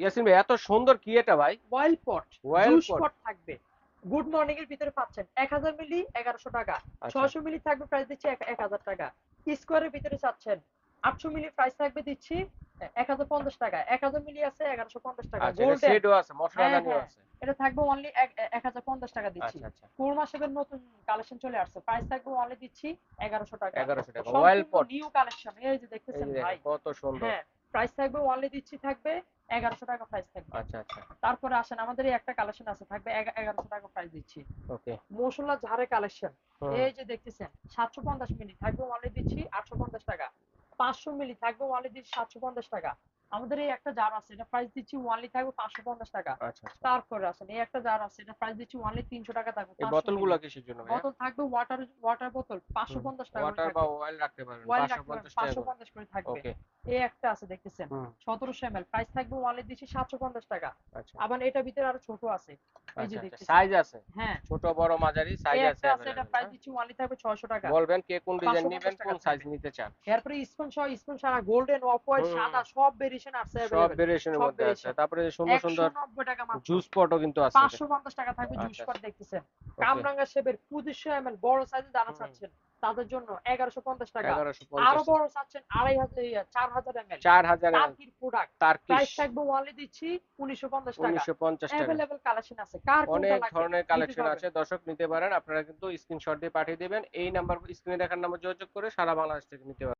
ইয়াসিন ভাই এত সুন্দর কি এটা ভাই? অয়েল পট, অয়েল জুস পট। পট থাকবে। গুড মর্নিং এর ভিতরে পাচ্ছেন 1000 মিলি 1100 টাকা, আচ্ছা 600 মিলি থাকবে প্রাইস দিচ্ছি 1000 টাকা। স্কোয়ারের ভিতরে চাচ্ছেন 800 মিলি প্রাইস থাকবে দিচ্ছি 1050 টাকা। 1000 মিলি আছে 1150 টাকা। আচ্ছা, এটা গোল্ডেন, সেটও আছে, হ্যাঁ মশলাদানিও হ্যাঁ, আছে। এটা থাকবে অনলি 1050 টাকা দিচ্ছি। আচ্ছা আচ্ছা, কুরমা শেপের নতুন কালেকশন চলে আসছে, প্রাইস থাকবে অনলি দিচ্ছি 1100 টাকা। 1100 টাকা অয়েল সম্পূর্ণ পট। নিউ কালেকশন, এই যে এই দেখতেছেন যে ভাই। দেখেন কত সুন্দর। হ্যাঁ, প্রাইস থাকবে অনলি দিচ্ছি থাকবে 1100 টাকা প্রাইস থাকবে। আচ্ছা আচ্ছা, তারপরে আসেন আমাদের এই একটা কালেকশন আছে, থাকবে 1100 টাকা প্রাইস দিচ্ছি। ওকে। মশলা ঝাড়ের কালেকশন, হুম। এই যে দেখতেছেন 750 মিলি থাকবে অনলি দিচ্ছি 850 টাকা। 500 মিলি থাকবে অনলি দিচ্ছি 750 টাকা। আমাদের এই একটা জার আছে, এটা প্রাইস দিচ্ছি অনলি থাকবে 550 টাকা। আচ্ছা আচ্ছা, তারপরে আসেন এই একটা জার আছে, এটা প্রাইস দিচ্ছি অনলি 300 টাকা থাকবে এই 500 বোতলগুলো মিলি। কিসের জন্য ভাইয়া? বোতল থাকবে ওয়াটার, ওয়াটার বোতল হুম, 550 টাকা করে ওয়াটার বা থাকবে। অয়েল রাখতে পারবেন ওয়াইল রাখতে পারেন 550 টাকা করে। 550 করে থাকবে। ওকে। এই একটা আছে দেখতেছেন হুম। 1700 ml, প্রাইস থাকবে অনলি দিচ্ছি 750 টাকা। আচ্ছা আবার এটার ভিতরে আরো ছোট আছে, এই যে আচ্ছা আচ্ছা, দেখতেছেন। সাইজ আছে, হ্যাঁ, ছোট বড় মাঝারি সাইজ এই আছে একটা আছে, এটা অ্যাভেলেবেল। প্রাইস হ্যাঁ, দিচ্ছি অনলি থাকবে 600 টাকা। বলবেন কে কোন ডিজাইন নেবেন, 550 কোন টাকা সাইজ থাকবে। নিতে চান। এরপরে স্পুন সহ, স্পুন ছাড়া গোল্ডেন, অফ হোয়াইট, হুম হুম, সাদা সব ভেরিয়েশন আছে সব अवेलेबल। ভেরিয়েশনের সব মধ্যে আছে, ভেরিয়েশন তারপরে যে সুন্দর সুন্দর 190 টাকা মাত্র। জুস পটও কিন্তু আছে। 550 টাকা থাকবে জুস আচ্ছা পট আচ্ছা, দেখতেছেন। ওকে। কামরাঙ্গা শেপের 2500 ml বড় সাইজে যারা হুম, চাচ্ছেন তাদের জন্য 1150 টাকা। 1150 আরো টাকা। বড় চাচ্ছেন 2500 4000 ml 4000 ml টার্কির প্রোডাক্ট, টার্কিশ, প্রাইস থাকবে অনলি দিচ্ছি 1950 টাকা। 1950 টাকা। अवेलेबल কালেকশন আছে, কার কোনটা অনেক লাগবে ধরনের নিতে কালেকশন পারবেন। আছে, দর্শক নিতে পারেন। আপনারা কিন্তু স্ক্রিনশট দিয়ে পাঠিয়ে দিবেন, এই নাম্বার স্ক্রিনে দেখার নাম্বার যোগাযোগ করে সারা বাংলাদেশ থেকে নিতে পারবেন।